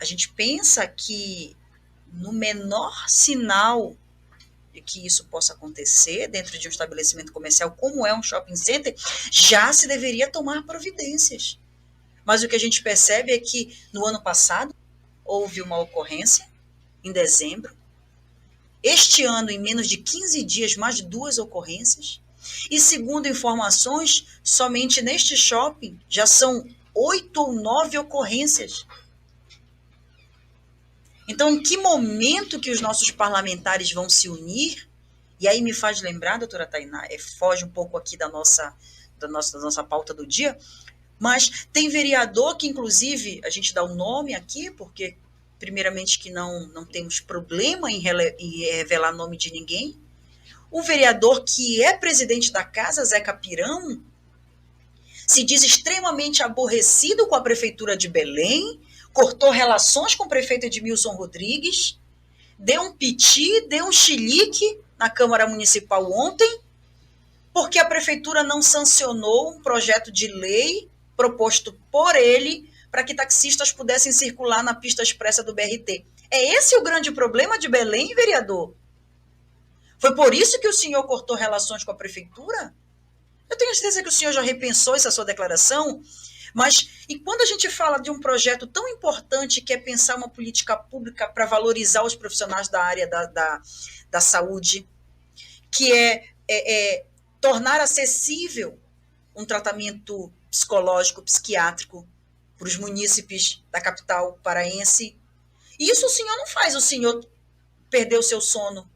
A gente pensa que no menor sinal de que isso possa acontecer dentro de um estabelecimento comercial, como é um shopping center, já se deveria tomar providências. Mas o que a gente percebe é que no ano passado houve uma ocorrência, em dezembro. Este ano, em menos de 15 dias, mais 2 ocorrências. E segundo informações, somente neste shopping já são 8 ou 9 ocorrências. Então, em que momento que os nossos parlamentares vão se unir? E aí me faz lembrar, doutora Tainá, foge um pouco aqui da nossa pauta do dia, mas tem vereador que, inclusive, a gente dá o nome aqui, porque, primeiramente, que não temos problema em revelar nome de ninguém. O vereador que é presidente da casa, Zeca Pirão, se diz extremamente aborrecido com a prefeitura de Belém, cortou relações com o prefeito Edmilson Rodrigues, deu um piti, deu um chilique na Câmara Municipal ontem, porque a prefeitura não sancionou um projeto de lei proposto por ele para que taxistas pudessem circular na pista expressa do BRT. É esse o grande problema de Belém, vereador? Foi por isso que o senhor cortou relações com a prefeitura? Eu tenho certeza que o senhor já repensou essa sua declaração, Mas, e quando a gente fala de um projeto tão importante que é pensar uma política pública para valorizar os profissionais da área da saúde, que é tornar acessível um tratamento psicológico, psiquiátrico para os munícipes da capital paraense, isso o senhor não faz o senhor perder o seu sono.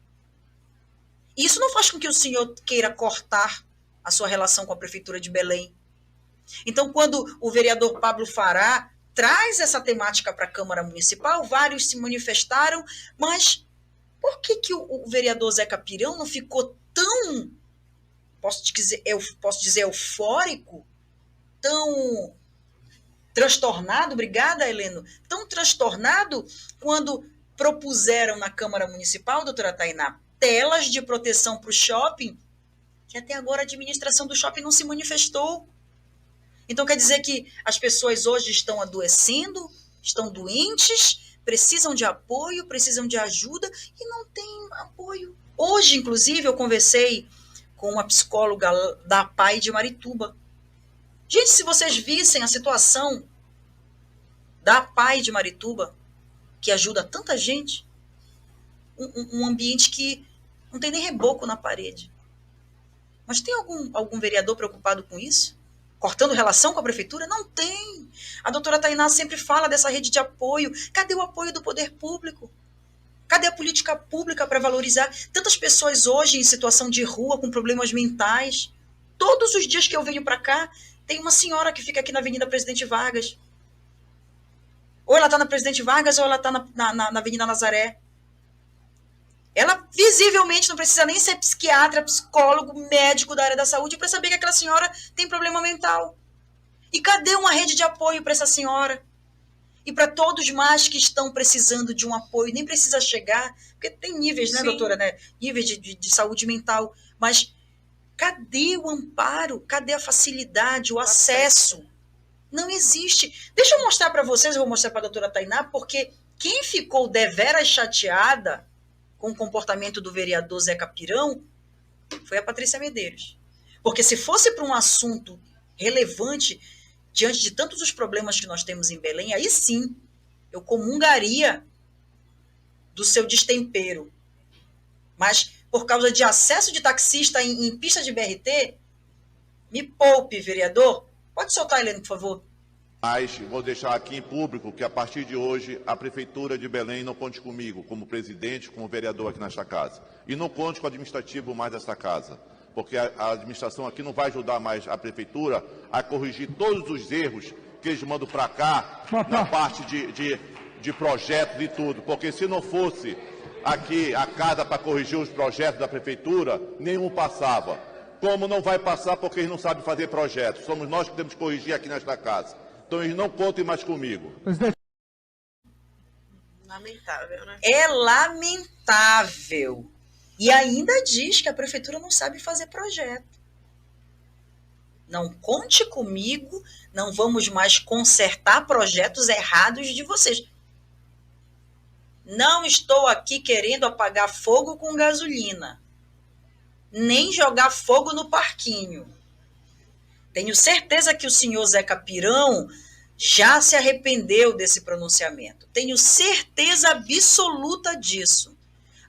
Isso não faz com que o senhor queira cortar a sua relação com a Prefeitura de Belém. Então, quando o vereador Pablo Fará traz essa temática para a Câmara Municipal, vários se manifestaram, mas por que o vereador Zeca Pirão não ficou tão, posso dizer eufórico, tão transtornado, obrigada, Heleno, tão transtornado quando propuseram na Câmara Municipal, doutora Tainá, telas de proteção para o shopping, que até agora a administração do shopping não se manifestou. Então quer dizer que as pessoas hoje estão adoecendo, estão doentes, precisam de apoio, precisam de ajuda e não tem apoio. Hoje, inclusive, eu conversei com uma psicóloga da APAI de Marituba. Gente, se vocês vissem a situação da APAI de Marituba, que ajuda tanta gente, um ambiente que não tem nem reboco na parede. Mas tem algum vereador preocupado com isso? Cortando relação com a prefeitura? Não tem. A doutora Tainá sempre fala dessa rede de apoio. Cadê o apoio do poder público? Cadê a política pública para valorizar tantas pessoas hoje em situação de rua com problemas mentais? Todos os dias que eu venho para cá, tem uma senhora que fica aqui na Avenida Presidente Vargas. Ou ela está na Presidente Vargas ou ela está na Avenida Nazaré. Ela visivelmente não precisa nem ser psiquiatra, psicólogo, médico da área da saúde para saber que aquela senhora tem problema mental. E cadê uma rede de apoio para essa senhora? E para todos mais que estão precisando de um apoio, nem precisa chegar, porque tem níveis, né, doutora, né? Níveis de saúde mental. Mas cadê o amparo? Cadê a facilidade, o acesso? Não existe. Deixa eu mostrar para vocês, eu vou mostrar para a doutora Tainá, porque quem ficou deveras chateada com o comportamento do vereador Zeca Pirão foi a Patrícia Medeiros. Porque se fosse para um assunto relevante, diante de tantos os problemas que nós temos em Belém, aí sim, eu comungaria do seu destempero. Mas, por causa de acesso de taxista em pista de BRT, me poupe, vereador. Pode soltar, Heleno, por favor. Mas vou deixar aqui em público que, a partir de hoje, a Prefeitura de Belém não conte comigo como presidente, como vereador aqui nesta casa. E não conte com o administrativo mais desta casa, porque a administração aqui não vai ajudar mais a Prefeitura a corrigir todos os erros que eles mandam para cá, na parte de projetos e tudo. Porque se não fosse aqui a casa para corrigir os projetos da Prefeitura, nenhum passava. Como não vai passar porque eles não sabem fazer projetos? Somos nós que temos que corrigir aqui nesta casa. Então eles não contem mais comigo. Lamentável, né? É lamentável. E ainda diz que a prefeitura não sabe fazer projeto. Não conte comigo, não vamos mais consertar projetos errados de vocês. Não estou aqui querendo apagar fogo com gasolina, nem jogar fogo no parquinho. Tenho certeza que o senhor Zeca Pirão já se arrependeu desse pronunciamento. Tenho certeza absoluta disso.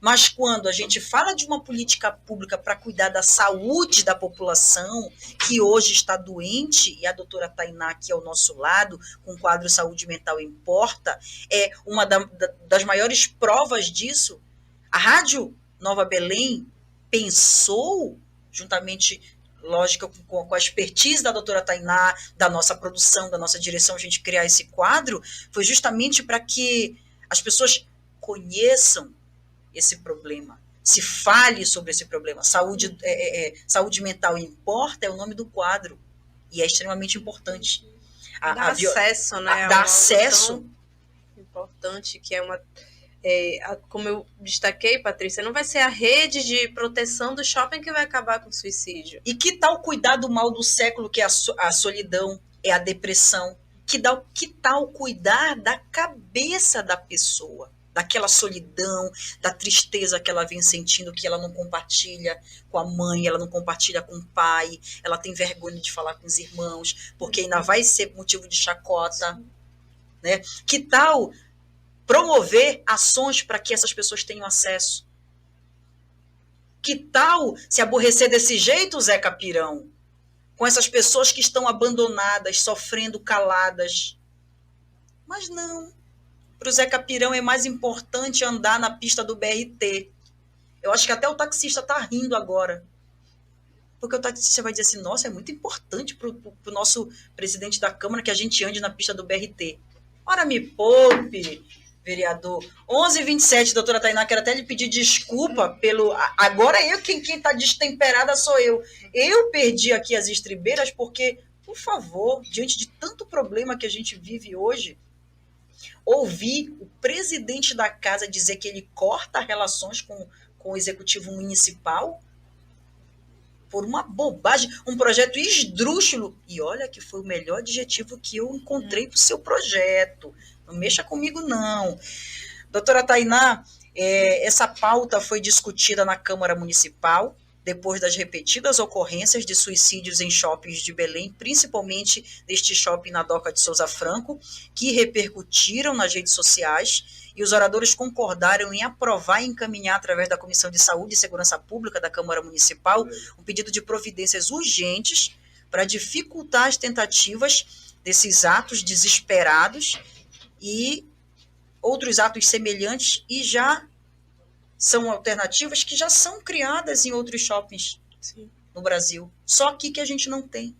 Mas quando a gente fala de uma política pública para cuidar da saúde da população, que hoje está doente, e a doutora Tainá aqui ao nosso lado, com o quadro Saúde Mental Importa, é uma das maiores provas disso. A Rádio Nova Belém pensou, juntamente, lógico, com a expertise da doutora Tainá, da nossa produção, da nossa direção, a gente criar esse quadro, foi justamente para que as pessoas conheçam esse problema, se fale sobre esse problema. Saúde mental importa é o nome do quadro, e é extremamente importante. Dá acesso, né? Dá acesso. Importante, que é uma... como eu destaquei, Patrícia, não vai ser a rede de proteção do shopping que vai acabar com o suicídio. E que tal cuidar do mal do século, que é a solidão, é a depressão? Que tal cuidar da cabeça da pessoa? daquela solidão, da tristeza que ela vem sentindo, que ela não compartilha com a mãe, ela não compartilha com o pai, ela tem vergonha de falar com os irmãos, porque ainda vai ser motivo de chacota, né? Que tal promover ações para que essas pessoas tenham acesso? Que tal se aborrecer desse jeito, Zé Capirão? Com essas pessoas que estão abandonadas, sofrendo caladas. Mas não. Para o Zé Capirão é mais importante andar na pista do BRT. Eu acho que até o taxista está rindo agora. Porque o taxista vai dizer assim, nossa, é muito importante para o nosso presidente da Câmara que a gente ande na pista do BRT. Ora, me poupe, vereador. 11h27, doutora Tainá, quero até lhe pedir desculpa pelo... Agora quem está destemperada sou eu. Eu perdi aqui as estribeiras porque, por favor, diante de tanto problema que a gente vive hoje, ouvir o presidente da casa dizer que ele corta relações com o executivo municipal por uma bobagem, um projeto esdrúxulo. E olha que foi o melhor adjetivo que eu encontrei para o seu projeto. Não mexa comigo, não. Doutora Tainá, essa pauta foi discutida na Câmara Municipal, depois das repetidas ocorrências de suicídios em shoppings de Belém, principalmente neste shopping na Doca de Souza Franco, que repercutiram nas redes sociais, e os oradores concordaram em aprovar e encaminhar, através da Comissão de Saúde e Segurança Pública da Câmara Municipal, um pedido de providências urgentes para dificultar as tentativas desses atos desesperados e outros atos semelhantes, e já são alternativas que já são criadas em outros shoppings. Sim. No Brasil. Só aqui que a gente não tem.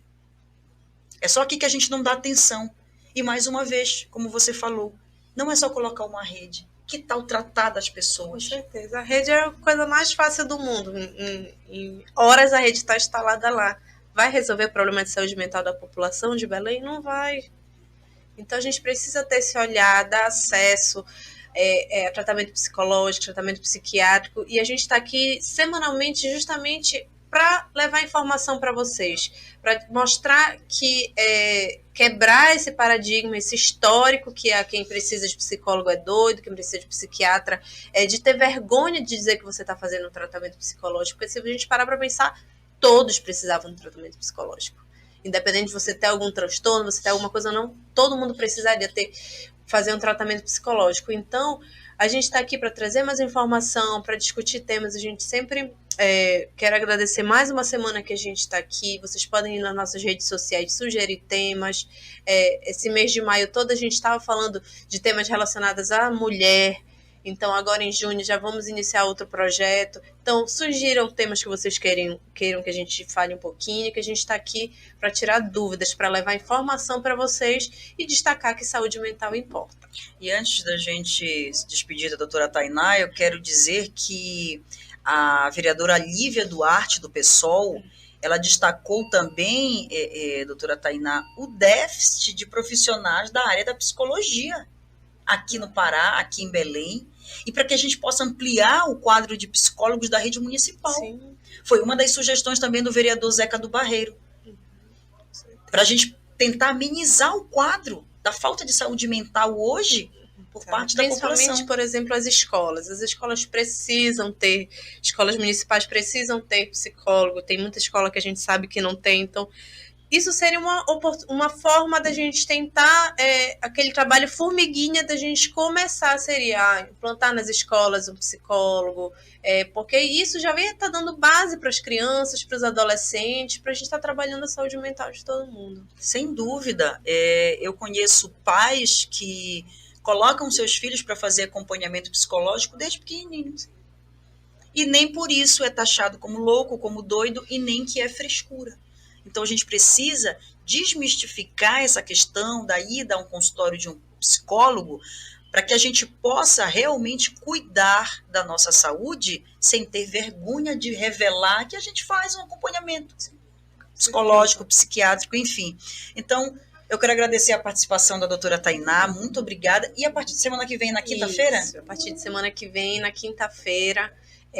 É só aqui que a gente não dá atenção. E mais uma vez, como você falou, não é só colocar uma rede. Que tal tratar das pessoas? Com certeza. A rede é a coisa mais fácil do mundo. Em horas a rede está instalada lá. Vai resolver o problema de saúde mental da população de Belém? Não vai. Então a gente precisa ter esse olhar, dar acesso a tratamento psicológico, tratamento psiquiátrico, e a gente está aqui semanalmente justamente para levar informação para vocês, para mostrar que quebrar esse paradigma, esse histórico que quem precisa de psicólogo é doido, quem precisa de psiquiatra de ter vergonha de dizer que você está fazendo um tratamento psicológico, porque se a gente parar para pensar, todos precisavam de um tratamento psicológico. Independente de você ter algum transtorno, você ter alguma coisa ou não, todo mundo precisaria fazer um tratamento psicológico. Então, a gente está aqui para trazer mais informação, para discutir temas. A gente sempre quer agradecer mais uma semana que a gente está aqui. Vocês podem ir nas nossas redes sociais sugerir temas. Esse mês de maio todo a gente estava falando de temas relacionados à mulher. Então, agora em junho já vamos iniciar outro projeto. Então, sugiram temas que vocês queiram que a gente fale um pouquinho, que a gente está aqui para tirar dúvidas, para levar informação para vocês e destacar que saúde mental importa. E antes da gente se despedir da doutora Tainá, eu quero dizer que a vereadora Lívia Duarte, do PSOL, ela destacou também, doutora Tainá, o déficit de profissionais da área da psicologia aqui no Pará, aqui em Belém, e para que a gente possa ampliar o quadro de psicólogos da rede municipal. Sim. Foi uma das sugestões também do vereador Zeca do Barreiro, para a gente tentar amenizar o quadro da falta de saúde mental hoje por parte da população. Principalmente, por exemplo, as escolas precisam ter, escolas municipais precisam ter psicólogo, tem muita escola que a gente sabe que não tem, então isso seria uma forma da gente tentar, aquele trabalho formiguinha da gente começar, seria implantar nas escolas um psicólogo, porque isso já vem estar dando base para as crianças, para os adolescentes, para a gente estar trabalhando a saúde mental de todo mundo. Sem dúvida. Eu conheço pais que colocam seus filhos para fazer acompanhamento psicológico desde pequenininhos. E nem por isso é taxado como louco, como doido, e nem que é frescura. Então, a gente precisa desmistificar essa questão da ida a um consultório de um psicólogo para que a gente possa realmente cuidar da nossa saúde sem ter vergonha de revelar que a gente faz um acompanhamento psicológico, psiquiátrico, enfim. Então, eu quero agradecer a participação da doutora Tainá, muito obrigada. E a partir de semana que vem, na quinta-feira? Isso, a partir de semana que vem, na quinta-feira.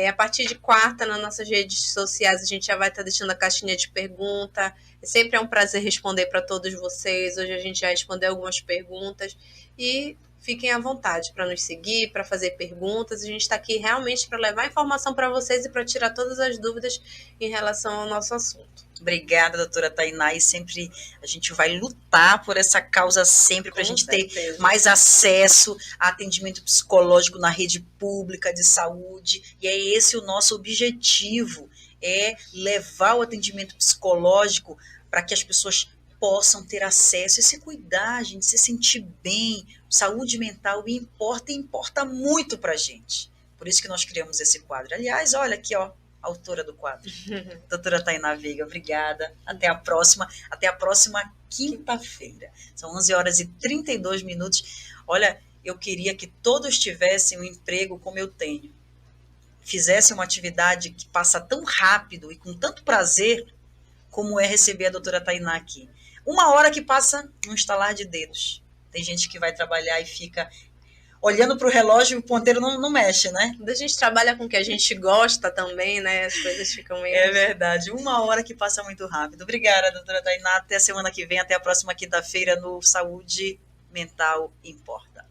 A partir de quarta, nas nossas redes sociais, a gente já vai estar deixando a caixinha de pergunta. Sempre é um prazer responder para todos vocês. Hoje a gente já respondeu algumas perguntas. E fiquem à vontade para nos seguir, para fazer perguntas. A gente está aqui realmente para levar informação para vocês e para tirar todas as dúvidas em relação ao nosso assunto. Obrigada, doutora Tainá, e sempre a gente vai lutar por essa causa sempre, para a gente ter mais acesso a atendimento psicológico na rede pública de saúde, e é esse o nosso objetivo, é levar o atendimento psicológico para que as pessoas possam ter acesso e se cuidar, gente, se sentir bem. Saúde mental importa muito para a gente. Por isso que nós criamos esse quadro. Aliás, olha aqui, ó, a autora do quadro, doutora Tainá Veiga, obrigada. Até a próxima quinta-feira. São 11h32. Olha, eu queria que todos tivessem um emprego como eu tenho. Fizessem uma atividade que passa tão rápido e com tanto prazer como é receber a doutora Tainá aqui. 1 hora que passa num estalar de dedos. Tem gente que vai trabalhar e fica olhando para o relógio e o ponteiro não mexe, né? Quando a gente trabalha com o que a gente gosta também, né? As coisas ficam meio... É verdade, 1 hora que passa muito rápido. Obrigada, doutora Tainá. Até a semana que vem, até a próxima quinta-feira no Saúde Mental Importa.